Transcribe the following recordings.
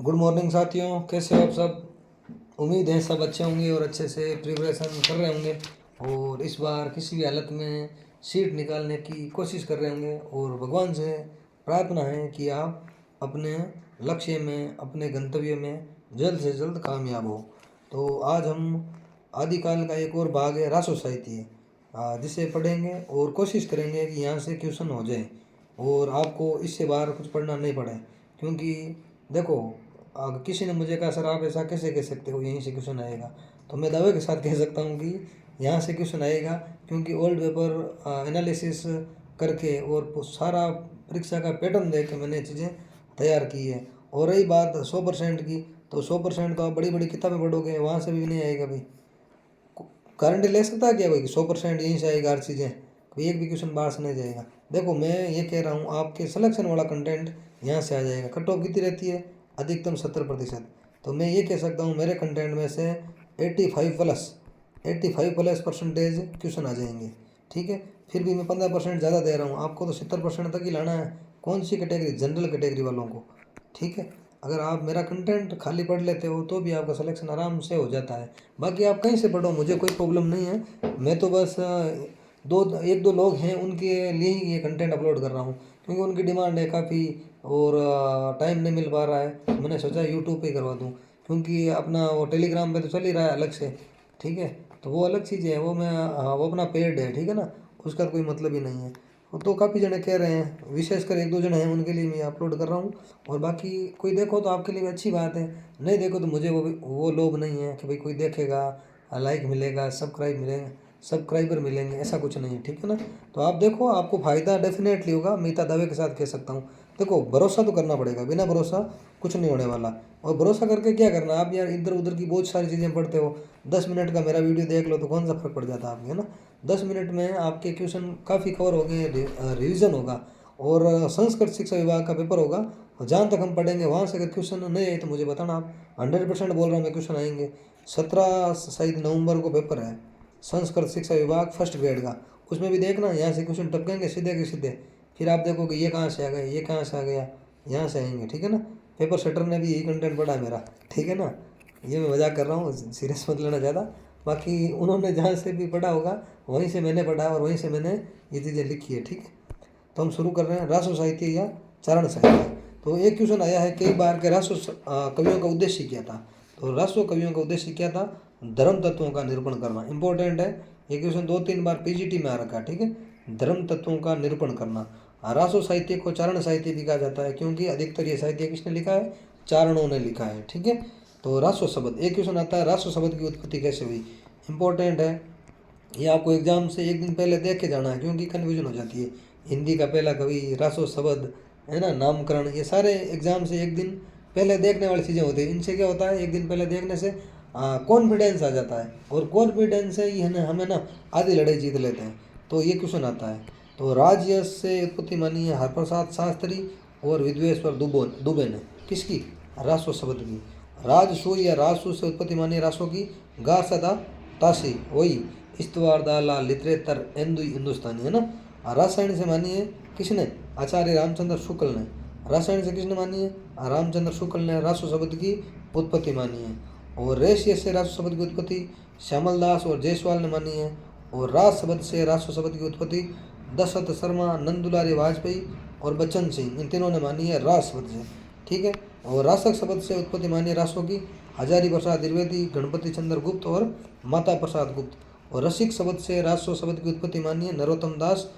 Good morning साथियों, कैसे हो आप सब। उम्मीद है सब अच्छे होंगे और अच्छे से प्रिपरेशन कर रहे होंगे और इस बार किसी भी हालत में सीट निकालने की कोशिश कर रहे होंगे। और भगवान से प्रार्थना है कि आप अपने लक्ष्य में, अपने गंतव्य में जल्द से जल्द कामयाब हो। तो आज हम आदिकाल का एक और भाग है रासो साहित्य, जिसे पढ़ेंगे और कोशिश करेंगे कि यहाँ से क्वेश्चन हो जाए और आपको इससे बाहर कुछ पढ़ना नहीं पड़े। क्योंकि देखो, किसी ने मुझे कहा सर आप ऐसा कैसे कह सकते हो, यहीं से क्वेश्चन आएगा। तो मैं दावे के साथ कह सकता हूँ कि यहाँ से क्वेश्चन आएगा, क्योंकि ओल्ड पेपर एनालिसिस करके और सारा परीक्षा का पैटर्न देख के मैंने चीज़ें तैयार की है। और रही बात 100% की, तो 100% तो आप बड़ी बड़ी किताबें पढ़ोगे, वहाँ से भी नहीं आएगा भाई। गारंटी ले सकता है क्या भाई 100% यहीं से आएगा हर चीज़ें, कोई एक भी क्वेश्चन बाहर से नहीं जाएगा। देखो मैं ये कह रहा हूँ, आपके सिलेक्शन वाला कंटेंट यहाँ से आ जाएगा। कट ऑफ कितनी रहती है? अधिकतम 70%। तो मैं ये कह सकता हूँ मेरे कंटेंट में से 85+ परसेंटेज क्वेश्चन आ जाएंगे। ठीक है, फिर भी मैं 15% ज़्यादा दे रहा हूँ आपको, तो 70% तक ही लाना है। कौन सी कैटेगरी? जनरल कैटेगरी वालों को। ठीक है, अगर आप मेरा कंटेंट खाली पढ़ लेते हो तो भी आपका सिलेक्शन आराम से हो जाता है। बाकी आप कहीं से पढ़ो, मुझे कोई प्रॉब्लम नहीं है। मैं तो बस एक दो लोग हैं उनके लिए ही ये कंटेंट अपलोड कर रहा हूँ, क्योंकि उनकी डिमांड है काफ़ी और टाइम नहीं मिल पा रहा है। तो मैंने सोचा यूट्यूब पे करवा दूँ, क्योंकि अपना वो टेलीग्राम पे तो चल ही रहा है अलग से। ठीक है, तो वो अलग चीज़ है, वो मैं वो अपना पेड है, ठीक है ना, उसका कोई मतलब ही नहीं है। तो काफ़ी जने कह रहे हैं, विशेषकर एक दो जने हैं, उनके लिए मैं अपलोड कर रहा हूँ। और बाकी कोई देखो तो आपके लिए भी अच्छी बात है, नहीं देखो तो मुझे वो लोभ नहीं है कि भाई कोई देखेगा, लाइक मिलेगा, सब्सक्राइबर मिलेंगे, ऐसा कुछ नहीं है। ठीक है ना, तो आप देखो, आपको फ़ायदा डेफिनेटली होगा, मैं इतना दावे के साथ कह सकता हूँ। देखो भरोसा तो करना पड़ेगा, बिना भरोसा कुछ नहीं होने वाला। और भरोसा करके क्या करना, आप यार इधर उधर की बहुत सारी चीज़ें पढ़ते हो। 10 मिनट का मेरा वीडियो देख लो तो कौन सा फर्क पड़ जाता है आपके, है ना। 10 मिनट में आपके क्वेश्चन काफ़ी कवर हो गए, रिविज़न होगा और संस्कृत शिक्षा विभाग का पेपर होगा। और जहाँ तक हम पढ़ेंगे वहाँ से अगर क्वेश्चन नहीं आए तो मुझे बताना आप। 100% बोल रहा हूँ मैं, क्वेश्चन आएंगे। 17 शायद नवंबर को पेपर है संस्कृत शिक्षा विभाग फर्स्ट ग्रेड का, उसमें भी देखना यहाँ से क्वेश्चन टपकेंगे सीधे के सीधे। फिर आप देखोगे ये कहाँ से आ गया, ये कहाँ से आ गया, यहाँ से आएंगे। ठीक है ना, पेपर सेटर ने भी यही कंटेंट पढ़ा है मेरा। ठीक है ना, ये मैं मजाक कर रहा हूँ, सीरियस मत लेना ज़्यादा। बाकी उन्होंने जहाँ से भी पढ़ा होगा वहीं से मैंने पढ़ा और वहीं से मैंने ये चीज़ें लिखी है। ठीक है, तो हम शुरू कर रहे हैं रासो साहित्य या चारण साहित्य। तो एक क्वेश्चन आया है कई बार के रासो कवियों का उद्देश्य क्या था। तो रासो कवियों का उद्देश्य क्या था? धर्म तत्वों का निरूपण करना। इंपॉर्टेंट है ये क्वेश्चन, 2-3 बार पीजीटी में आ रखा है। ठीक है, धर्म तत्वों का निरूपण करना। रासो साहित्य को चारण साहित्य भी कहा जाता है, क्योंकि अधिकतर ये साहित्य किसने लिखा है? चारणों ने लिखा है। ठीक है, तो रासो शब्द, एक क्वेश्चन आता है रासो शब्द की उत्पत्ति कैसे हुई। इंपॉर्टेंट है, ये आपको एग्जाम से एक दिन पहले देख के जाना है, क्योंकि कन्फ्यूजन हो जाती है। हिंदी का पहला कवि, रासो शब्द, है ना, नामकरण, ये सारे एग्जाम से एक दिन पहले देखने वाली चीज़ें होती है। इनसे क्या होता है, एक दिन पहले देखने से कॉन्फिडेंस आ जाता है, और कॉन्फिडेंस से ही है ना हमें ना आधी लड़ाई जीत लेते हैं। तो ये क्वेश्चन आता है। तो राजयश से उत्पत्ति मानी है हरप्रसाद शास्त्री और विद्वेश्वर दुबे ने। किसकी? रासो शब्द की। राजसू या राजसू से उत्पत्ति मानी है रासो की। गा सदा तासी वही इस्तवारदाला लिटरेतर एंदु हिंदुस्तानी, है ना। रासायन से मानी है किसने? आचार्य रामचंद्र शुक्ल ने। रासायन से किसने मानी है? रामचंद्र शुक्ल ने रासो शब्द की उत्पत्ति मानी है। और रेशिय से रासो शब्द की उत्पत्ति श्यामल दास और जायसवाल ने मानी है। और रास शब्द से रासो शब्द की उत्पत्ति दशरथ शर्मा, नंदुलारी वाजपेयी और बच्चन सिंह, इन तीनों ने मानी है रास शब्द से। ठीक है, और रासक शब्द से उत्पत्ति मानी है रासो की हजारी प्रसाद द्विवेदी, गणपति चंद्र गुप्त और माता प्रसाद गुप्त। और रसिक शब्द से रासो शब्द की उत्पत्ति मानी है नरोत्तम दास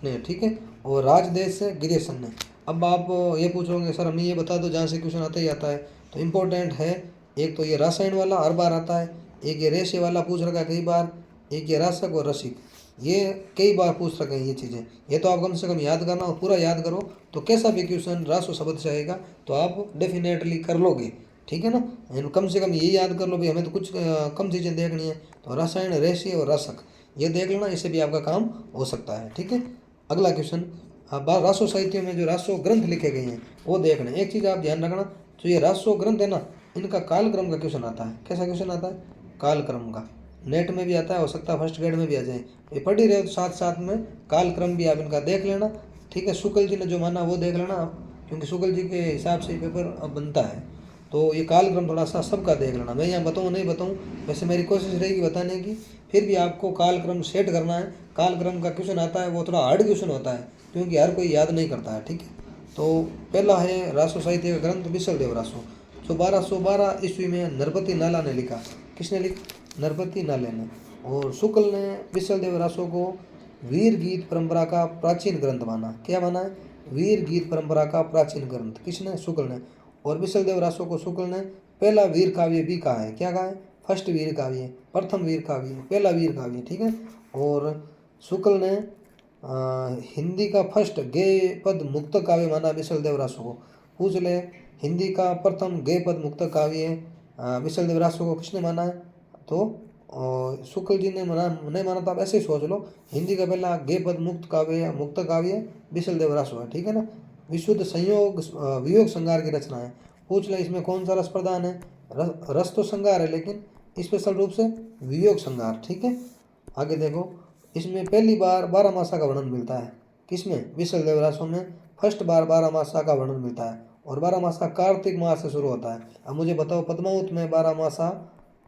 ने। ठीक है, और राजदेश से गिरीशन ने। अब आप ये पूछोगे सर हमें ये बता दो जहाँ से क्वेश्चन आता ही आता है। तो इम्पोर्टेंट है, एक तो ये रासायन वाला हर बार आता है, एक ये रेशे वाला पूछ रखा है कई बार, एक ये रासक और रसिक, ये कई बार पूछ रखे हैं ये चीज़ें। ये तो आप कम से कम याद करना, और पूरा याद करो तो कैसा भी क्वेश्चन रासो शब्द से आएगा तो आप डेफिनेटली कर लोगे। ठीक है ना, कम से कम ये याद कर लो भाई, हमें तो कुछ कम चीज़ें देखनी है। तो रसायन, रेशे और रासक ये देख लेना, इससे भी आपका काम हो सकता है। ठीक है, अगला क्वेश्चन, अब रासो साहित्य में जो रासो ग्रंथ लिखे गए हैं वो देखना। एक चीज़ आप ध्यान रखना, तो ये रासो ग्रंथ है ना, इनका कालक्रम का क्वेश्चन आता है। कैसा क्वेश्चन आता है? कालक्रम का। नेट में भी आता है, हो सकता है फर्स्ट ग्रेड में भी आ जाए। ये पढ़ ही रहे हो तो साथ साथ में कालक्रम भी आप इनका देख लेना। ठीक है, शुक्ल जी ने जो माना वो देख लेना, क्योंकि शुक्ल जी के हिसाब से पेपर अब बनता है। तो ये कालक्रम थोड़ा सा सबका देख लेना, मैं यहाँ बताऊँ नहीं बताऊँ, वैसे मेरी कोशिश रहेगी बताने की, फिर भी आपको कालक्रम सेट करना है। कालक्रम का क्वेश्चन आता है वो थोड़ा हार्ड क्वेश्चन होता है क्योंकि हर कोई याद नहीं करता है, ठीक है। तो पहला है रासो साहित्य का ग्रंथ बिसलदेव रासो, जो 1212 ईस्वी में नरपति नाला ने लिखा। किसने लिखा? नरपति नाले ने। और शुक्ल ने बिसलदेव रासो को वीर गीत परंपरा का प्राचीन ग्रंथ माना। क्या माना है? वीर गीत परंपरा का प्राचीन ग्रंथ। किसने? शुक्ल ने। और बिसलदेव रासो को शुक्ल ने पहला वीर काव्य भी कहा है। क्या कहा है? फर्स्ट वीर काव्य, प्रथम वीर काव्य, पहला वीर काव्य, ठीक है। और शुक्ल ने हिंदी का फर्स्ट गेय पद मुक्त काव्य माना बिसलदेव रासो को। पूछ ले, हिंदी का प्रथम गेय पद मुक्त काव्य बिसलदेव रासो को किसने माना है? तो शुक्ल जी ने माना, नहीं माना तो आप ऐसे ही सोच लो, हिंदी का पहला गेय पद मुक्त काव्य बिसलदेव रासो है, ठीक है ना। विशुद्ध संयोग वियोग श्रृंगार की रचना है। पूछ ले, इसमें कौन सा रस प्रधान है? रस तो श्रृंगार है लेकिन स्पेशल रूप से वियोग श्रृंगार, ठीक है। आगे देखो, इसमें पहली बार 12 मासा का वर्णन मिलता है। किसमें? बिसलदेव रासो में फर्स्ट बार 12 मासा का वर्णन मिलता है। और 12 मासा कार्तिक मास से शुरू होता है। अब मुझे बताओ, पद्मावत में 12 मासा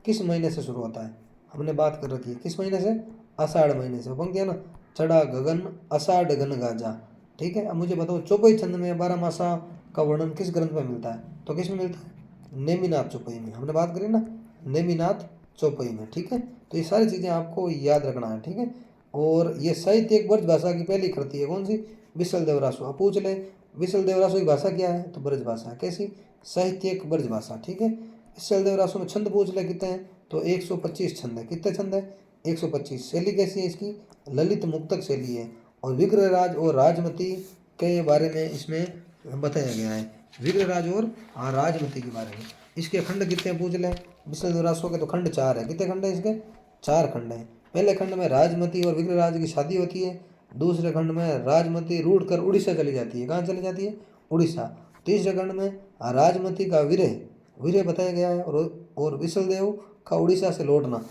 किस महीने से शुरू होता है? हमने बात कर रखी है किस महीने से? आषाढ़ महीने से। पंक्ति है ना, चढ़ा गगन आषाढ़ गन गाजा, ठीक है। अब मुझे बताओ, चौपाई छंद में 12 मासा का वर्णन किस ग्रंथ में मिलता है? तो किस में मिलता है? नेमिनाथ चौपाई में। हमने बात करी ना, नेमिनाथ चौपाई में, ठीक है। तो ये सारी चीज़ें आपको याद रखना है, ठीक है। और ये साहित्य एक ब्रज भाषा की पहली कृति है। कौन सी? बिसलदेव रासो। अब पूछ ले, बिसलदेव रासो की भाषा क्या है? तो ब्रज भाषा। कैसी? साहित्यिक ब्रज भाषा, ठीक है। बिसलदेव रासो में छंद पूछ ले कितने हैं? तो 125 छंद है। कितने छंद है? 125। शैली कैसी है इसकी? ललित मुक्तक शैली है। और विग्रहराज और राजमती के बारे में इसमें बताया गया है। विग्रहराज और राजमती के बारे में। इसके खंड कितने पूछ ले? बिसलदेव रासो के तो खंड 4 है। कितने खंड है इसके? 4 खंड है। पहले खंड में राजमती और विग्रहराज की शादी होती है। दूसरे खंड में राजमती रूढ़ कर उड़ीसा चली जाती है। कहाँ चली जाती है? उड़ीसा। तीसरे खंड में राजमती का विरह विरह बताया गया है। और बिसलदेव का उड़ीसा से लौटना,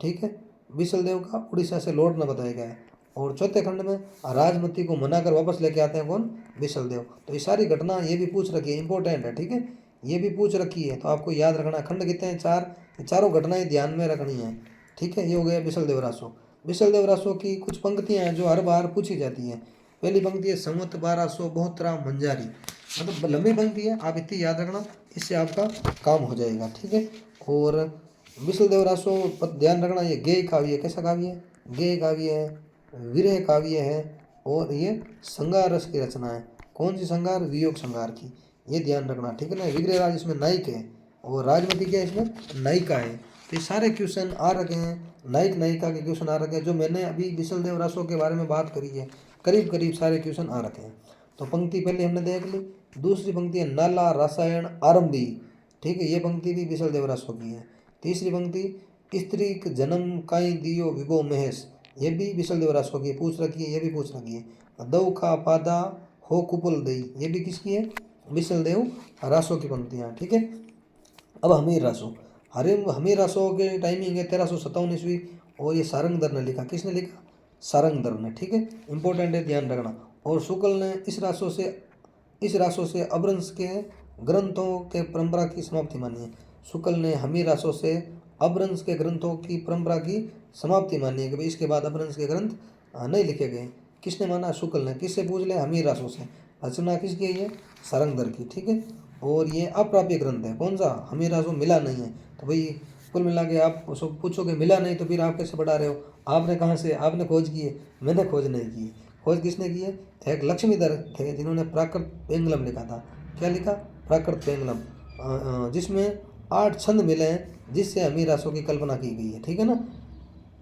ठीक है। बिसलदेव का उड़ीसा से लौटना बताया गया है। और चौथे खंड में राजमती को मनाकर वापस लेके आते हैं। कौन? बिसलदेव। तो ये सारी घटना ये भी पूछ रखी है, इंपॉर्टेंट है, ठीक है। ये भी पूछ रखी है तो आपको याद रखना। खंड कितने हैं? 4। चारों घटनाएं ध्यान में रखनी है, ठीक है। ये हो गया बिसलदेव रासो। बिसलदेव रासो की कुछ पंक्तियां हैं जो हर बार पूछी जाती हैं। पहली पंक्ति है संवत 1272 मंजारी, मतलब लंबी पंक्ति है, आप इतनी याद रखना, इससे आपका काम हो जाएगा, ठीक है। और बिसलदेव रासो ध्यान रखना, ये गेय काव्य है। कैसा काव्य है? गेय काव्य है, विरह काव्य है, और ये श्रृंगार रस की रचना है। कौन सी श्रृंगार? वियोग श्रृंगार की। ये ध्यान रखना, ठीक है ना। विग्रहराज इसमें नायक है और राजमती क्या है? इसमें नायिका है। तो ये सारे क्वेश्चन आ रखे हैं, नायक नायिका के क्वेश्चन आ रखे हैं। जो मैंने अभी बिसलदेव रासो के बारे में बात करी है, करीब करीब सारे क्वेश्चन आ रखे हैं। तो पंक्ति पहले हमने देख ली। दूसरी पंक्ति है नाला रसायन आरंभी, ठीक है। ये पंक्ति भी बिसलदेव रासो की है। तीसरी पंक्ति स्त्री जन्म काई दियो विभो महेश, ये भी बिसलदेव रासो की पूछ रखी है। ये भी पूछ रखी है। दऊ खा पादा हो कुपुल दई, ये भी किसकी है? बिसलदेव रासो की पंक्तियाँ, ठीक है। अब हमीर रासो, हमीर रासो के टाइमिंग है 1357 ईस्वी। और ये सारंगधर ने लिखा। किसने लिखा? सारंगधर ने, ठीक है। इंपॉर्टेंट है, ध्यान रखना। और शुक्ल ने इस रासो से अपभ्रंश के ग्रंथों के परंपरा की समाप्ति मानी है। शुक्ल ने हमीर रासो से अपभ्रंश के ग्रंथों की परंपरा की समाप्ति मानी है कि भाई इसके बाद अपभ्रंश के ग्रंथ नहीं लिखे गए। किसने माना? शुक्ल ने। किससे पूछ ले? हमीर रासो से। रचना किसकी है? ये सारंगधर की, ठीक है। और ये अप्राप्य ग्रंथ है। कौन सा? हमीर रासो मिला नहीं है। तो भाई कुल मिला के आप पूछोगे मिला नहीं तो फिर आप कैसे पढ़ा रहे हो? आपने कहाँ से? आपने खोज की है, मैंने खोज नहीं की। खोज किसने की है? एक लक्ष्मीधर थे जिन्होंने प्राकृत पेंगलम लिखा था। क्या लिखा? प्राकृत पेंगलम, जिसमें 8 छंद मिले हैं जिससे हमीर रासो की कल्पना की गई है, ठीक है ना।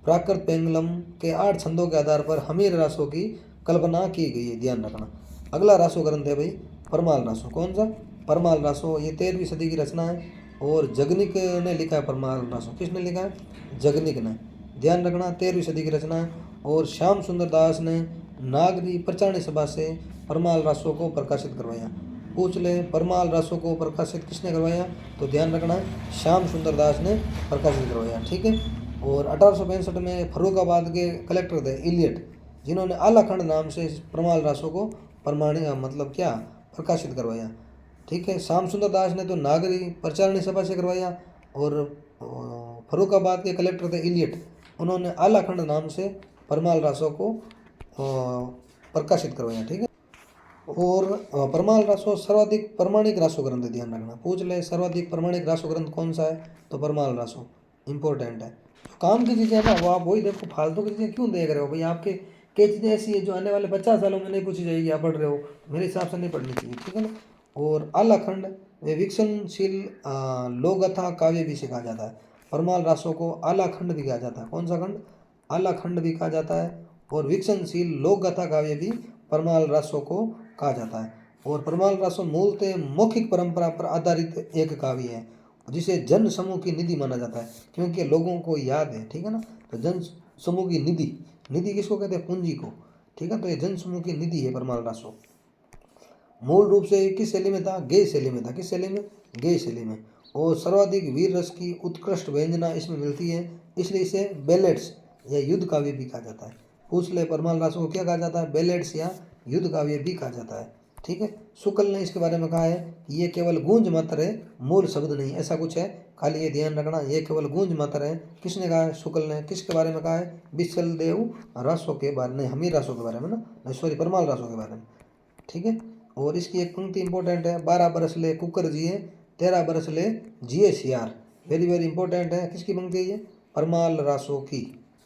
प्राकृत पेंगलम के 8 छंदों के आधार पर हमीर रासो की कल्पना की गई है, ध्यान रखना। अगला रासो ग्रंथ है भाई परमाल रासो। कौन सा? परमाल रासो। ये 13वीं सदी की रचना है और जगनिक ने लिखा है परमाल रासो। किसने लिखा है? जगनिक ने। ध्यान रखना, 13वीं सदी की रचना है। और श्याम सुंदर दास ने नागरी प्रचारणी सभा से परमाल रासो को प्रकाशित करवाया। पूछ ले, परमाल रासो को प्रकाशित किसने करवाया? तो ध्यान रखना, श्याम सुंदर दास ने प्रकाशित करवाया, ठीक है। और 1865 में फर्रुखाबाद के कलेक्टर थे इलियट, जिन्होंने आलाखंड नाम से परमाल रासो को प्रकाशित करवाया। ठीक है। श्याम सुंदर दास ने तो नागरी प्रचारणी सभा से करवाया, और फरुखाबाद के कलेक्टर थे इलियट, उन्होंने आलाखंड नाम से परमाल रासों को प्रकाशित करवाया। ठीक है। और परमाल रासो सर्वाधिक प्रमाणिक रासो ग्रंथ है, ध्यान रखना, पूछ ले सर्वाधिक प्रमाणिक रासो ग्रंथ कौन सा है, तो परमाल रासो इंपॉर्टेंट है। काम की चीज़ें है ना, वो आप वही देखो, फालतू की चीज़ें क्यों देख रहे हो भाई। आपके कई चीज़ें ऐसी है जो आने वाले 50 सालों में नहीं पूछी जाएगी, आप पढ़ रहे हो, मेरे हिसाब से नहीं पढ़नी चाहिए। ठीक है ना। और आलाखंड वे विकसनशील लोकगाथा काव्य भी सिखाया जाता है। परमाल रासो को आलाखंड भी कहा जाता है। कौन सा खंड, आलाखंड भी कहा जाता है। और विकसनशील लोकगाथा काव्य भी परमाल रासो को कहा जाता है। और परमाल रासो मूलतः मौखिक परंपरा पर आधारित एक काव्य है, जिसे जन समूह की निधि माना जाता है, क्योंकि लोगों को याद है। ठीक है ना। तो जन समूह की निधि, निधि किसको कहते हैं, पूंजी को। ठीक है। तो ये जन समूह की निधि है परमाल रासो। मूल रूप से किस शैली में था, गेय शैली में था। किस शैली में, गेय शैली में। और सर्वाधिक वीर रस की उत्कृष्ट व्यंजना इसमें मिलती है, इसलिए इसे बेलेट्स या युद्ध काव्य भी कहा जाता है। पूछ ले परमाल रासो को क्या कहा जाता है, बेलेट्स या युद्ध काव्य भी कहा जाता है। ठीक है। शुक्ल ने इसके बारे में कहा है कि ये केवल गूंज मात्र है, मूल शब्द नहीं, ऐसा कुछ है, खाली ये ध्यान रखना, ये केवल गूंज मात्र है। किसने कहा है, शुक्ल ने। किसके बारे में कहा है, विशल देव रासो के बारे में, हमीर रासो के बारे में ना, सॉरी परमाल रासो के बारे में। ठीक है। और इसकी एक पंक्ति इंपॉर्टेंट है, 12 बरस ले कुकर जिए, 13 बरस ले जिए सियार। वेरी वेरी इंपॉर्टेंट है। किसकी पंक्ति है ये, परमाल रासो की।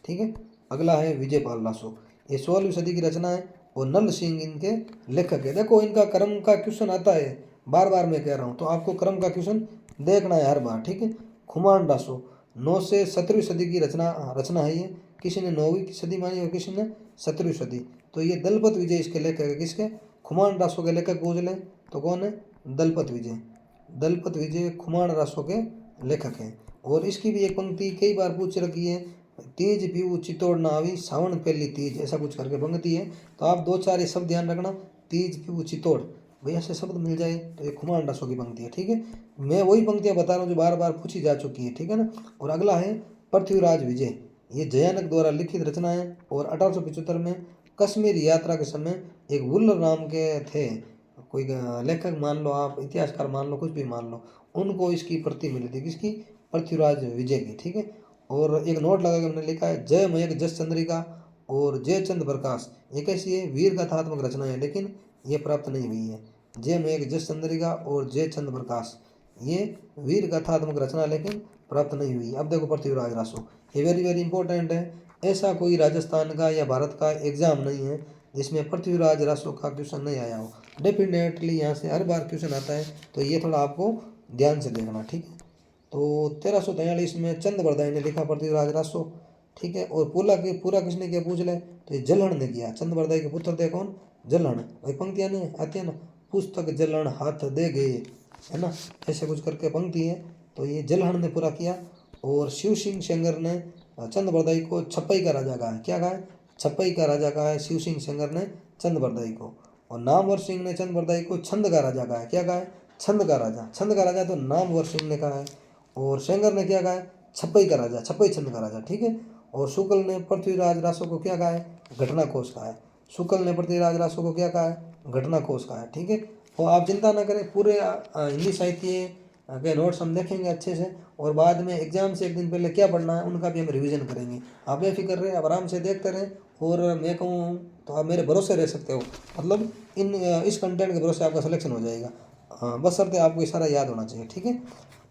ठीक है। अगला है विजयपाल रासो, ये 16वीं सदी की रचना है, और नल सिंह इनके लेखक है। देखो इनका क्रम का क्वेश्चन आता है, बार बार मैं कह रहा हूँ, तो आपको क्रम का क्वेश्चन देखना है हर बार। ठीक है। खुमान रासो 9 से 17वीं सदी की रचना है ये। किसी ने 9वीं सदी मानी और किसी ने 17वीं सदी। तो ये दलपत विजय इसके लेखक है। किसके, खुमान रासो के लेखक पूछ लें तो कौन है, दलपत विजय। दलपत विजय खुमान रासो के लेखक हैं। और इसकी भी एक पंक्ति कई बार पूछ रखी है, तीज पीऊ चित्तौड़ ना आवी सावन पहली तीज, ऐसा कुछ करके पंक्ति है। तो आप 2-4 ये शब्द ध्यान रखना, तीज पीऊ चित्तौड़, भाई ऐसे शब्द मिल जाए तो ये खुमान रासो की पंक्ति है। ठीक है। मैं वही पंक्तियाँ बता रहा हूँ जो बार बार पूछी जा चुकी है। ठीक है ना। और अगला है पृथ्वीराज विजय, ये जयानक द्वारा लिखित रचना है, और 1875 में कश्मीर यात्रा के समय एक वुल्लर नाम के थे, कोई लेखक मान लो आप, इतिहासकार मान लो, कुछ भी मान लो, उनको इसकी प्रति मिली थी। किसकी, पृथ्वीराज विजय की। ठीक है। और एक नोट लगा के हमने लिखा है, जय मयक जस चंद्रिका और जय चंद प्रकाश, ये कैसी है, वीर गाथात्मक रचना है, लेकिन ये प्राप्त नहीं हुई है। जय मयक जस चंद्रिका और जय चंद प्रकाश, ये वीर गाथात्मक रचना लेकिन प्राप्त नहीं हुई। अब देखो पृथ्वीराज रासो, ये वेरी वेरी इंपॉर्टेंट है। ऐसा कोई राजस्थान का या भारत का एग्जाम नहीं है जिसमें पृथ्वीराज रासो का क्वेश्चन नहीं आया हो। डेफिनेटली यहाँ से हर बार क्वेश्चन आता है, तो ये थोड़ा आपको ध्यान से देखना। ठीक है। तो 1343 में चंद बरदाई ने लिखा पृथ्वीराज रासो। ठीक है। और पूरा किसने किया पूछ ले, तो ये जलहण ने किया। चंद बरदाई के पुत्र थे कौन, जलहण। भाई पंक्तियाँ नहीं आती है ना, पुस्तक जलहण हाथ दे गए, है ना, ऐसे कुछ करके पंक्ति है। तो ये जलहण ने पूरा किया। और शिव सिंह सेंगर ने चंद बरदाई को छप्पई का राजा कहा है। क्या कहा है, छप्पई का राजा कहा है शिव सिंह सेंगर ने चंद बरदाई को। और नामवर सिंह ने चंद बरदाई को छंद का राजा कहा है। क्या कहा है, छंद का राजा। छंद का राजा तो नामवर सिंह ने कहा है। और सेंगर ने क्या कहा है, छप्पई का राजा, छप्पई छंद का राजा। ठीक है। और शुक्ल ने पृथ्वीराज रासो को क्या कहा है, घटना कोश कहा है। शुक्ल ने पृथ्वीराज रासो को क्या कहा है, घटना कोश कहा है। ठीक है। और आप चिंता ना करें, पूरे हिंदी साहित्य के नोट्स हम देखेंगे अच्छे से, और बाद में एग्जाम से एक दिन पहले क्या पढ़ना है उनका भी हम रिवीजन करेंगे। आप बेफिक्र रहे, आप आराम से देखते रहें, और मैं कहूँ तो आप मेरे भरोसे रह सकते हो, मतलब इस कंटेंट के भरोसे आपका सिलेक्शन हो जाएगा। बशर्ते आपको इशारा याद होना चाहिए। ठीक है।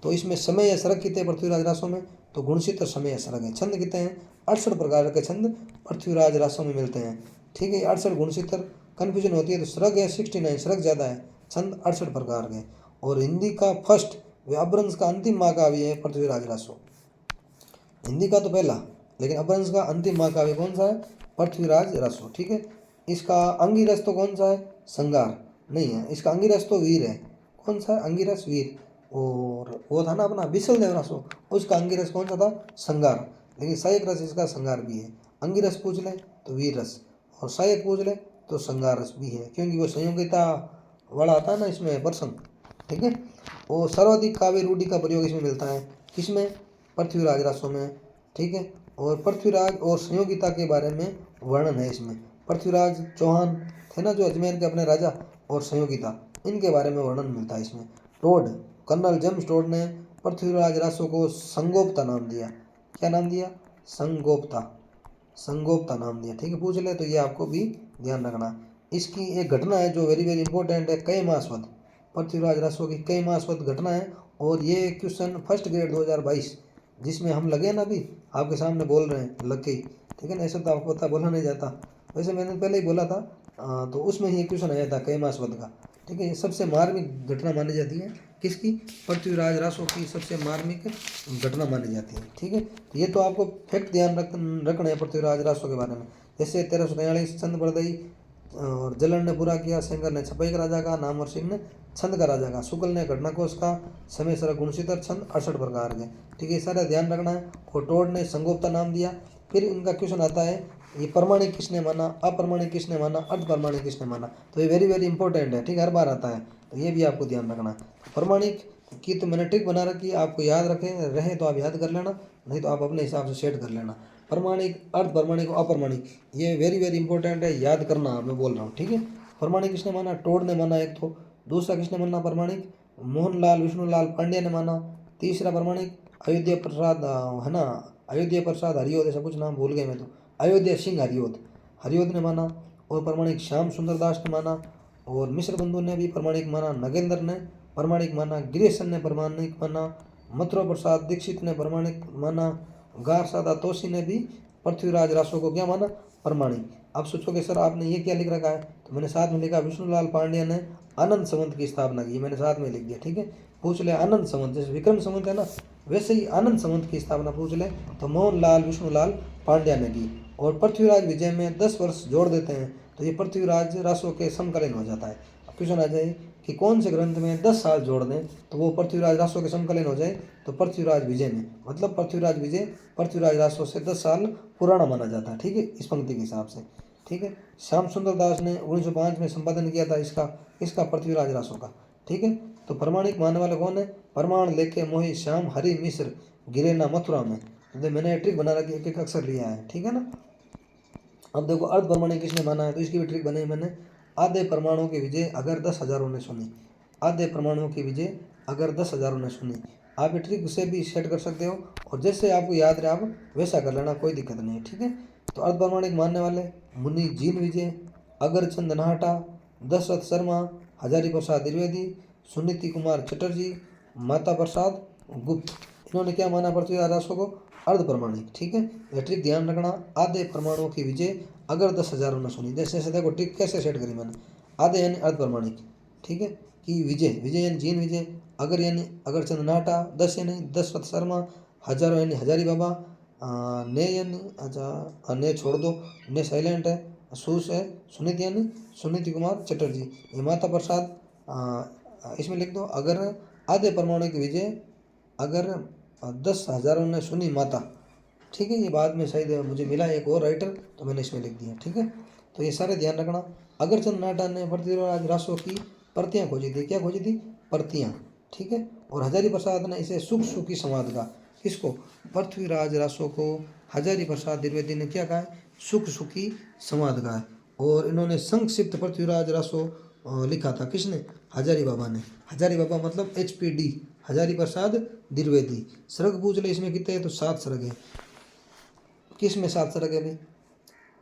तो इसमें समय या सरक कितने पृथ्वीराज रासों में, तो गुणचित्र समय या सरक है। छंद कितने हैं, 68 प्रकार के छंद पृथ्वीराज रासों में मिलते हैं। ठीक है। 68 गुणचित्र, कन्फ्यूजन होती है तो सरक है 69, सरक ज़्यादा है, छंद 68 प्रकार के। और हिंदी का फर्स्ट व अपभ्रंश का अंतिम महाकाव्य है पृथ्वीराज रासो। हिंदी का तो पहला, लेकिन अपभ्रंश का अंतिम महाकाव्य कौन सा है, पृथ्वीराज रासो। ठीक है। इसका अंगिरस तो कौन सा है, संगार नहीं है, इसका अंगिरस तो वीर है। कौन सा है, अंगिरस वीर। और वो था ना अपना बिसल देव रासो, उसका अंगिरस कौन सा था, संगार। लेकिन सहायक रस इसका संगार भी है। अंगिरस पूछ ले तो वीर रस, और सहायक पूछ ले तो संगार रस भी है, क्योंकि वो संयोगिता वाला आता है ना इसमें प्रसंग। ठीक है। और सर्वाधिक काव्य रूढ़ि का प्रयोग इसमें मिलता है, किसमें, पृथ्वीराज रासो में। ठीक है। और पृथ्वीराज और संयोगिता के बारे में वर्णन है इसमें। पृथ्वीराज चौहान थे ना जो अजमेर के अपने राजा, और संयोगिता इनके बारे में वर्णन मिलता है इसमें। टोड, कर्नल जेम्स टोड ने पृथ्वीराज रासो को संगोप्ता नाम दिया। क्या नाम दिया? संगोप्ता, संगोप्ता नाम दिया। ठीक है, पूछ ले तो ये आपको भी ध्यान रखना। इसकी एक घटना है जो वेरी वेरी इंपॉर्टेंट है, कई मासवत, पृथ्वीराज रासो की कई मासवत घटना है। और ये क्वेश्चन फर्स्ट ग्रेड 2022 जिसमें हम लगे ना, अभी आपके सामने बोल रहे हैं लग के ही, ठीक है ना, ऐसा तो आपको पता बोला नहीं जाता, वैसे मैंने पहले ही बोला था। तो उसमें ही क्वेश्चन आया था कई मासवत का। ठीक है, ये सबसे मार्मिक घटना मानी जाती है किसकी? पृथ्वीराज रासो की सबसे मार्मिक घटना मानी जाती है। ठीक है, ये तो आपको फैक्ट ध्यान रखना है पृथ्वीराज रासो के बारे में। जैसे 1343 छंद बरदई और जलन ने पूरा किया, सेंगर ने छपाई का राजा का, नामवर सिंह ने छंद का राजा का, शुक्ल ने घटनाकोश का, समय सर गुणशीतर छंद 68 प्रकार के। ठीक है, सारा ध्यान रखना है। और टोड ने संगोप्ता नाम दिया। फिर इनका क्वेश्चन आता है, ये प्रमाणिक किसने माना, अप्रमाणिक किसने माना, अर्ध प्रमाणिक किसने माना। तो ये वेरी वेरी इंपॉर्टेंट है। ठीक है, हर बार आता है, तो ये भी आपको ध्यान रखना है। प्रमाणिक की तो मैंने ट्रिक बना रखी है, आपको याद रहे तो आप याद कर लेना, नहीं तो आप अपने हिसाब से सेट कर लेना। प्रमाणिक, अर्ध प्रमाणिक, अप्रमाणिक, ये वेरी वेरी इंपॉर्टेंट है, याद करना मैं बोल रहा हूँ। ठीक है, प्रमाणिक किसने माना? टोड ने माना एक तो। दूसरा किसने माना प्रमाणिक? मोहनलाल विष्णुलाल पांड्या ने माना। तीसरा प्रमाणिक अयोध्या प्रसाद, है ना, अयोध्या प्रसाद हरियोध, ऐसा कुछ नाम भूल गए मैं तो, अयोध्या सिंह हरियोध, हरियोध ने माना। और प्रमाणिक श्याम सुंदर दास ने माना। और मिश्र बंधु ने भी प्रमाणिक माना। नगेंद्र ने प्रमाणिक माना। गिरीशन ने प्रमाणिक माना। मथुरा प्रसाद दीक्षित ने प्रमाणिक माना। गारसादा तोसी ने भी पृथ्वीराज रासो को क्या माना? प्रमाणिक। आप सोचोगे सर आपने ये क्या लिख रखा है, तो मैंने साथ में लिखा विष्णुलाल पांड्या ने आनंद संवत की स्थापना की, मैंने साथ में लिख दिया। ठीक है, पूछ ले आनंद संवत, जैसे विक्रम संवत है ना, वैसे ही आनंद संवत की स्थापना पूछ ले तो मोहनलाल विष्णुलाल पांड्या ने की। और पृथ्वीराज विजय में 10 वर्ष जोड़ देते हैं तो ये पृथ्वीराज रासो के समकालीन हो जाता है। क्वेश्चन आ जाए कि कौन से ग्रंथ में 10 साल जोड़ दें तो वो पृथ्वीराज रासो के समकालीन हो जाए, तो पृथ्वीराज विजय में, मतलब पृथ्वीराज विजय पृथ्वीराज रासो से 10 साल पुराना माना जाता है। ठीक है, इस पंक्ति के हिसाब से। ठीक है, श्याम सुंदर दास ने 1905 में संपादन किया था इसका पृथ्वीराज रासो का। ठीक है, तो प्रमाणिक मानने वाले कौन है? प्रमाण लेके मोहि श्याम हरि मिश्र गिरे ना मथुरा में। तो मैंने ट्रिक बना रखी, एक एक अक्षर लिया है। ठीक है ना, अब देखो अर्ध प्रमाणिक किसने माना है, तो इसकी भी ट्रिक बनाई मैंने। आधे परमाणु की विजय अगर 10 हजारों ने सुनी, आधे परमाणुओं की विजय अगर 10 हजारों ने सुनी। आप ये ट्रिक से भी सेट कर सकते हो, और जैसे आपको याद रहे आप वैसा कर लेना, कोई दिक्कत नहीं है। ठीक है, तो अर्ध प्रमाणिक मानने वाले मुनि जीन विजय, अगरचंद नाहटा, दशरथ शर्मा, हजारी प्रसाद द्विवेदी, सुनीति कुमार चटर्जी, माता प्रसाद गुप्त, इन्होंने क्या माना पृथ्वीराज रासो को? अर्ध प्रमाणिक। ठीक है, यह ट्रिक ध्यान रखना। आधे परमाणुओं की विजय अगर 10 हजारों ने सुनी, जैसे जैसे देखो ट्रिक कैसे सेट करी मैंने। आधे यानी अर्ध प्रमाणिक, ठीक है, कि विजय, विजय यानी जीन विजय, अगर यानी अगरचंद नाहटा, 10 यानी दशरथ शर्मा, हजारों यानी हजारी बाबा, ने यानी अच्छा ने छोड़ दो, ने साइलेंट है, सूस है, सुनीति यानी सुनीति कुमार चटर्जी, ये माता प्रसाद इसमें लिख दो। अगर आधे परमाणु की विजय अगर 10 हजारों ने सुनी माता। ठीक है, ये बाद में शायद मुझे मिला एक और राइटर, तो मैंने इसमें लिख दिया। ठीक है, तो ये सारे ध्यान रखना। अगरचंद नाहटा ने पृथ्वीराज रासो की प्रतियाँ खोजी थी। क्या खोजी थी? प्रतियाँ। ठीक है, और हजारी प्रसाद ने इसे सुख सुखी संवाद कहा। किसको? पृथ्वीराज रासो को हजारी प्रसाद द्विवेदी ने क्या कहा है? सुख सुखी संवाद कहा है। और इन्होंने संक्षिप्त पृथ्वीराज रासो लिखा था। किसने? हजारी बाबा ने। हजारी बाबा मतलब HP हजारी प्रसाद द्विवेदी। सर्ग पूछ ले इसमें कितने हैं, तो 7 सर्ग है। किस में 7 सर्ग है भाई?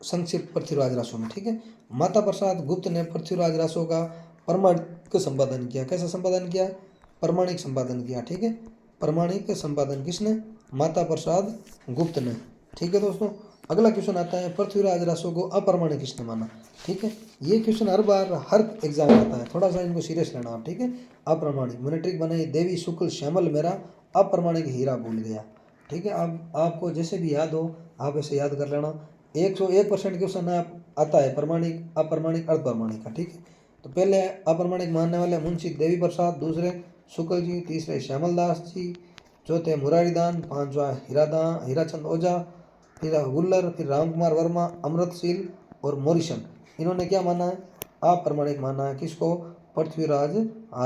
संक्षिप्त पृथ्वीराज रासो में। ठीक है, माता प्रसाद गुप्त ने पृथ्वीराज रासो का प्रमाणिक संपादन किया। कैसा संपादन किया? प्रमाणिक संपादन किया। ठीक है, प्रमाणिक संपादन किसने? माता प्रसाद गुप्त ने। ठीक है दोस्तों, अगला क्वेश्चन आता है पृथ्वीराज रासो को अप्रमाणिक किसने माना। ठीक है, ये क्वेश्चन हर बार हर एग्जाम में आता है, थोड़ा सा इनको सीरियस लेना आप। ठीक है, अप्रमाणिक मैंने ट्रिक बनाई, देवी शुक्ल श्यामल मेरा अप्रमाणिक हीरा भूल गया। ठीक है, आपको जैसे भी याद हो आप ऐसे याद कर लेना। 101% क्वेश्चन आता है प्रमाणिक, अप्रमाणिक, अर्धप्रमाणिक का। ठीक है, तो पहले अप्रमाणिक मानने वाले मुंशी देवी प्रसाद, दूसरे शुक्ल जी, तीसरे श्यामल दास जी, चौथे मुरारीदान, पांचवा हीराचंद ओझा, फिर गुल्लर, फिर राम कुमार वर्मा, अमृतशील और मोरिशन। इन्होंने क्या माना है? अप्रमाणिक माना है। किसको? पृथ्वीराज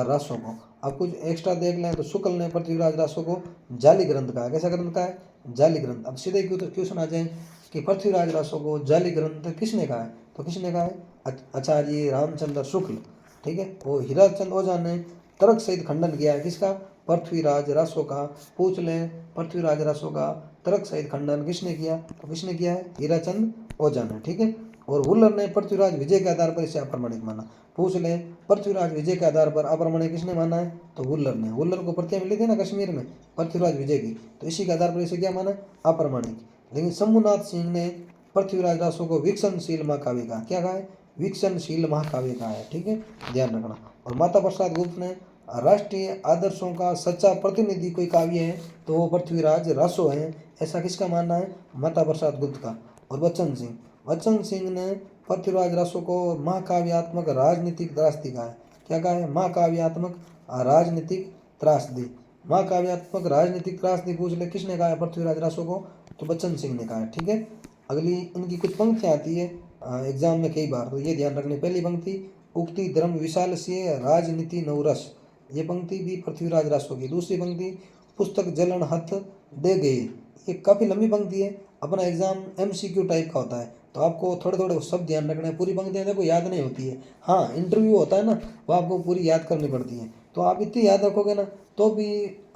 रासो को। अब कुछ एक्स्ट्रा देख लें तो शुक्ल ने पृथ्वीराज रासो को जाली ग्रंथ कहा है। कैसा ग्रंथ कहा है? जाली ग्रंथ। अब सीधे क्वेश्चन आ जाए कि पृथ्वीराज रासो को जाली ग्रंथ किसने कहा है, तो किसने कहा है? आचार्य रामचंद्र शुक्ल। ठीक है। वो हीराचंद ओझा ने तर्क सहित खंडन किया है किसका? पृथ्वीराज रासो का। पूछ लें, पृथ्वीराज रासो का तर्क सहित खंडन किसने किया? तो किसने किया है? हीराचंद ओझा ने, ठीक है। और वुलर ने पृथ्वीराज विजय के आधार पर इसे अप्रामाणिक माना। पूछ लें, पृथ्वीराज विजय के आधार पर अप्रामाणिक किसने माना है? तो वुलर ने। वुलर को प्रतियां मिली थी ना कश्मीर में पृथ्वीराज विजय की, तो इसी के आधार पर इसे क्या माना? अप्रामाणिक। लेकिन शंभुनाथ सिंह ने पृथ्वीराज रासो को विकसनशील महाकाव्य कहा। क्या कहा है? विकसनशील महाकाव्य कहा है, ठीक है, ध्यान रखना। और माता प्रसाद गुप्त ने राष्ट्रीय आदर्शों का सच्चा प्रतिनिधि कोई काव्य है तो वो पृथ्वीराज रासो है, ऐसा किसका मानना है? माता प्रसाद गुप्त का। और बच्चन सिंह ने पृथ्वीराज रासो को महाकाव्यात्मक राजनीतिक त्रासदी कहा है। क्या कहा है? महाकाव्यात्मक राजनीतिक त्रासदी। महाकाव्यात्मक राजनीतिक त्रासदी पूछ ले किसने कहा है पृथ्वीराज रासो को? तो बच्चन सिंह ने कहा है, ठीक है। अगली इनकी कुछ पंक्तियाँ आती है एग्जाम में कई बार, तो ये ध्यान रखने। पहली पंक्ति, उक्ति धर्म विशाल से राजनीति नवरस, ये पंक्ति भी पृथ्वीराज रासो की। दूसरी पंक्ति, पुस्तक जलन हथ दे गए, ये काफ़ी लंबी पंक्ति है, अपना एग्जाम MCQ टाइप का होता है, तो आपको थोड़े थोड़े सब ध्यान रखना है। पूरी पंक्तियाँ देखो याद नहीं होती है, हाँ इंटरव्यू होता है ना, वो आपको पूरी याद करनी पड़ती है, तो आप इतनी याद रखोगे ना तो भी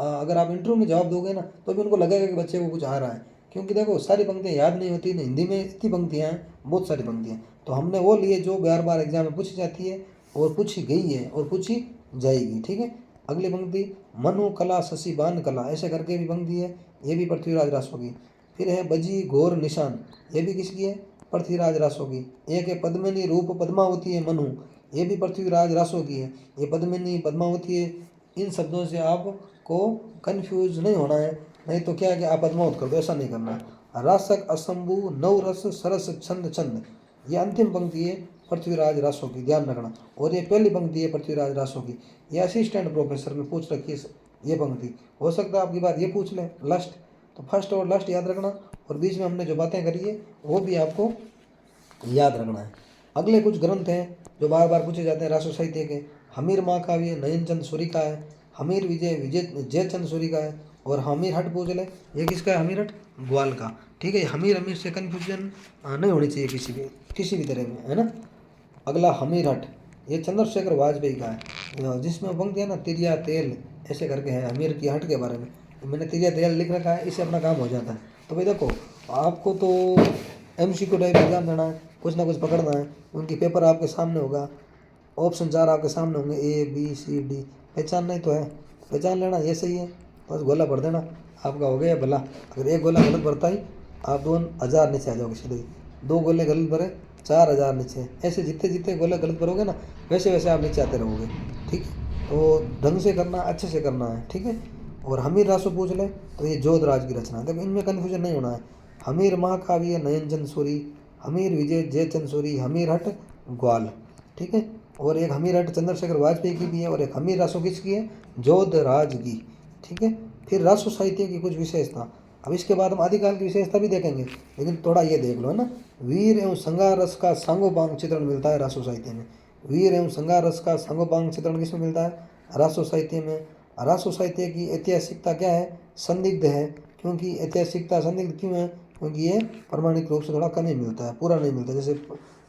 अगर आप इंटरव्यू में जवाब दोगे ना तो भी उनको लगेगा कि बच्चे को कुछ आ रहा है, क्योंकि देखो सारी पंक्तियाँ याद नहीं होती। हिंदी में इतनी पंक्तियाँ हैं, बहुत सारी पंक्तियाँ, तो हमने वो लिए जो बार बार एग्जाम में पूछी जाती है और पूछी गई है और पूछी जाएगी, ठीक है। अगली पंक्ति, मनु कला शशि बान कला, ऐसे करके भी पंक्ति है, ये भी पृथ्वीराज रासो की। फिर है बजी घोर निशान, ये भी किसकी है? पृथ्वीराज रासो की। एक है पद्मिनी रूप पद्मावती है मनु, ये भी पृथ्वीराज रासो की है। ये पद्मिनी पद्मावती है, इन शब्दों से आपको कन्फ्यूज नहीं होना है, नहीं तो क्या है कि आप पद्मावत कर दो, ऐसा नहीं करना है। रासक असंभु नवरस सरस छंद छंद, ये अंतिम पंक्ति है पृथ्वीराज रासो की, ध्यान रखना। और ये पहली पंक्ति है पृथ्वीराज रासो की, ये असिस्टेंट प्रोफेसर में पूछ रखी है ये पंक्ति, हो सकता है आपकी बात ये पूछ ले लास्ट, तो फर्स्ट और लास्ट याद रखना, और बीच में हमने जो बातें करी है वो भी आपको याद रखना है। अगले कुछ ग्रंथ हैं जो बार बार पूछे जाते हैं रासो साहित्य के। हमीर महाकाव्य नयन चंद सूरी का है, हमीर विजय जयचंद सूरी का है, और हमीर हट पूछ ले, ये किसका है? हमीर हट ग्वाल का, ठीक है। हमीर हमीर से कन्फ्यूजन नहीं होनी चाहिए किसी भी तरह में, है ना। अगला हमीर हट, ये चंद्रशेखर वाजपेयी का है, जिसमें पंक्ति है ना तिरिया तेल ऐसे करके है हमीर की हट के बारे में, तो मैंने तिरिया तेल लिख रखा है, इससे अपना काम हो जाता है। तो भाई देखो आपको तो MCQ टाइप एग्जाम देना है, कुछ ना कुछ पकड़ना है, उनकी पेपर आपके सामने होगा, ऑप्शन 4 आपके सामने होंगे, ABCD, पहचान नहीं तो है, पहचान लेना, ये सही है, बस गोला भर देना, आपका हो गया भला। अगर एक गोला गलत भरता ही आप 2000 नीचे आ जाओगे सीधे, 2 गोले गलत भरे 4000 नीचे, ऐसे जितने जितने गोले गलत भरोगे ना वैसे वैसे आप नीचे आते रहोगे, ठीक है। तो ढंग से करना, अच्छे से करना है, ठीक है। और हमीर रासो पूछ ले तो ये जोधराज की रचना है, देखो इनमें कन्फ्यूजन नहीं होना है। हमीर महाकाव्य नयन चंद सूरी, हमीर विजय जयचंद सूरी, हमीर हट ग्वाल, ठीक है। और एक हमीर हट चंद्रशेखर वाजपेयी की भी है, और एक हमीर रासो किसकी है? जोधराज की, ठीक है। फिर रासो साहित्य की कुछ विशेषता, अब इसके बाद हम आदिकाल की विशेषता भी देखेंगे, लेकिन थोड़ा ये देख लो, है ना। वीर एवं संगार रस का सांगोपांग चित्रण मिलता है रासो साहित्य में। वीर एवं संगार रस का सांगोपांग चित्रण किसमें मिलता है? रासो साहित्य में। रासो साहित्य की ऐतिहासिकता क्या है? संदिग्ध है, क्योंकि ऐतिहासिकता संदिग्ध क्यों है? क्योंकि ये प्रमाणिक रूप से थोड़ा कम ही मिलता है, पूरा नहीं मिलता, जैसे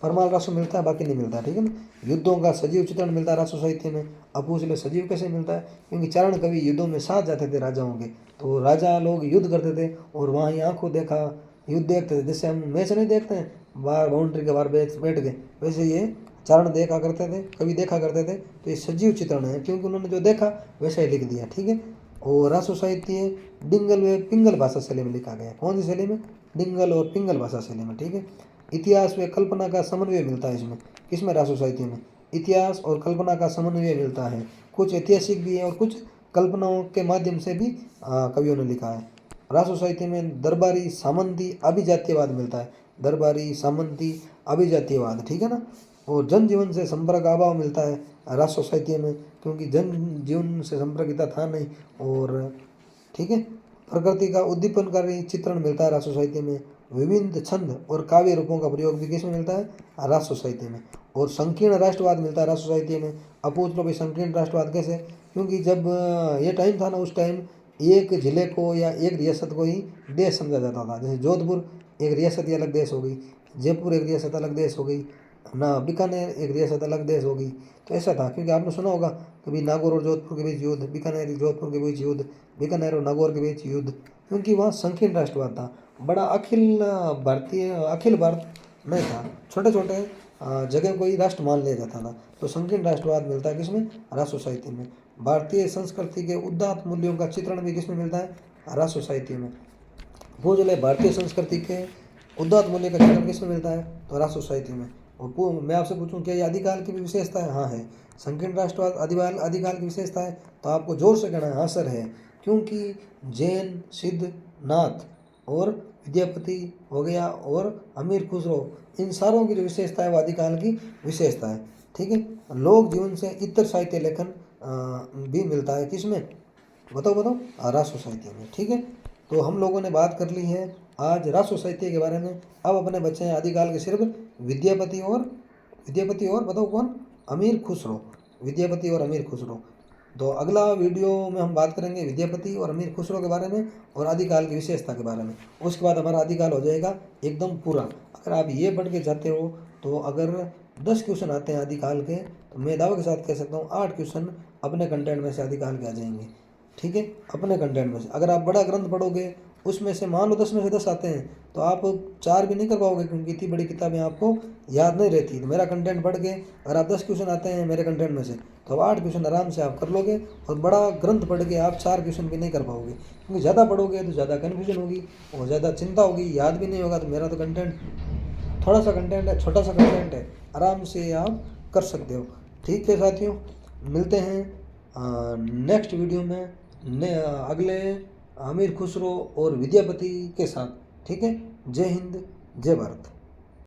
परमाल रासो मिलता है बाकी नहीं मिलता, ठीक है ना। युद्धों का सजीव चित्रण मिलता है रासो साहित्य में। अब पूछ ले सजीव कैसे मिलता है? क्योंकि चारण कवि युद्धों में साथ जाते थे राजाओं के, तो राजा लोग युद्ध करते थे और वहाँ ही आंखों देखा युद्ध देखते थे, जैसे हम मैच नहीं देखते हैं बाहर बाउंड्री के बाहर बैठ गए, वैसे ये चारण देखा करते थे, कवि देखा करते थे, तो ये सजीव चित्रण है, क्योंकि उन्होंने जो देखा वैसा ही लिख दिया, ठीक है। और रासो साहित्य डिंगल व पिंगल भाषा शैली में लिखा गया। कौन सी शैली में? डिंगल और पिंगल भाषा शैली में, ठीक है। इतिहास व कल्पना का समन्वय मिलता है इसमें, किसमें? रासो साहित्य में इतिहास और कल्पना का समन्वय मिलता है, कुछ ऐतिहासिक भी है और कुछ कल्पनाओं के माध्यम से भी कवियों ने लिखा है। रासो साहित्य में दरबारी सामंती अभिजात्यवाद मिलता है, दरबारी सामंती अभिजात्यवाद, ठीक है ना। और जनजीवन से संपर्क अभाव मिलता है रासो साहित्य में, क्योंकि जन जीवन से संपर्क इतना था नहीं, और ठीक है। प्रकृति का उद्दीपनकारी चित्रण मिलता है रासो साहित्य में। विभिन्न छंद और काव्य रूपों का प्रयोग भी किसमें मिलता है? रासो साहित्य में। और संकीर्ण राष्ट्रवाद मिलता है रासो साहित्य में। अब पूछ लो भाई संकीर्ण राष्ट्रवाद कैसे? क्योंकि जब ये टाइम था ना, उस टाइम एक जिले को या एक रियासत को ही देश समझा जाता था, जैसे जोधपुर एक रियासत ही अलग देश हो गई, जयपुर एक रियासत अलग देश हो गई, ना बीकानेर एक रियासत अलग देश होगी। तो ऐसा था, क्योंकि आपने सुना होगा कभी नागौर और जोधपुर के बीच युद्ध, बीकानेर जोधपुर के बीच युद्ध, बीकानेर और नागौर के बीच युद्ध, क्योंकि वहाँ संकीर्ण राष्ट्रवाद था। बड़ा अखिल भारत नहीं था, छोटे छोटे जगह को ही राष्ट्र मान लिया जाता था। तो संकीर्ण राष्ट्रवाद मिलता है किसमें? राष्ट्र साहित्य में। भारतीय संस्कृति के उदात्त मूल्यों का चित्रण भी किसमें मिलता है? राष्ट्र साहित्य में। वो जो है भारतीय संस्कृति के उदात्त मूल्य का चित्रण किसमें मिलता है? तो राष्ट्र साहित्य में। और मैं आपसे पूछूं क्या ये आदिकाल की भी विशेषता है? हाँ है। संकीर्ण राष्ट्रवाद आदिकाल की विशेषता है? तो आपको जोर से कहना है हाँ सर है, क्योंकि जैन, सिद्ध, नाथ और विद्यापति हो गया और अमीर खुसरो, इन सारों की जो विशेषता है वो आदिकाल की विशेषता है। ठीक है। लोक जीवन से इतर साहित्य लेखन भी मिलता है किसमें? बताओ राष्ट्र साहित्य में। ठीक है। तो हम लोगों ने बात कर ली है आज राष्ट्र साहित्य के बारे में। अब अपने बच्चे हैं आदिकाल के सिर्फ विद्यापति और बताओ कौन? अमीर खुसरो। विद्यापति और अमीर खुसरो। तो अगला वीडियो में हम बात करेंगे विद्यापति और अमीर खुसरो के बारे में और आदिकाल की विशेषता के बारे में। उसके बाद हमारा आदिकाल हो जाएगा एकदम पूरा। अगर आप ये पढ़ के जाते हो तो अगर 10 क्वेश्चन आते हैं आदिकाल के, तो मैं दावे के साथ कह सकता हूँ 8 क्वेश्चन अपने कंटेंट में से आदिकाल के आ जाएंगे। ठीक है, अपने कंटेंट में से। अगर आप बड़ा ग्रंथ पढ़ोगे उसमें से मान लो 10 में से 10 आते हैं तो आप 4 भी नहीं कर पाओगे, क्योंकि इतनी बड़ी किताबें आपको याद नहीं रहती। तो मेरा कंटेंट पढ़ के अगर आप 10 क्वेश्चन आते हैं मेरे कंटेंट में से तो अब 8 क्वेश्चन आराम से आप कर लोगे। और बड़ा ग्रंथ पढ़ के आप 4 क्वेश्चन भी नहीं कर पाओगे, क्योंकि ज़्यादा पढ़ोगे तो ज़्यादा कन्फ्यूजन होगी और ज़्यादा चिंता होगी, याद भी नहीं होगा। तो मेरा तो कंटेंट थोड़ा सा कंटेंट है, छोटा सा कंटेंट है, आराम से आप कर सकते हो। ठीक है साथियों, मिलते हैं नेक्स्ट वीडियो में अगले अमीर खुसरो और विद्यापति के साथ। ठीक है। जय हिंद, जय भारत।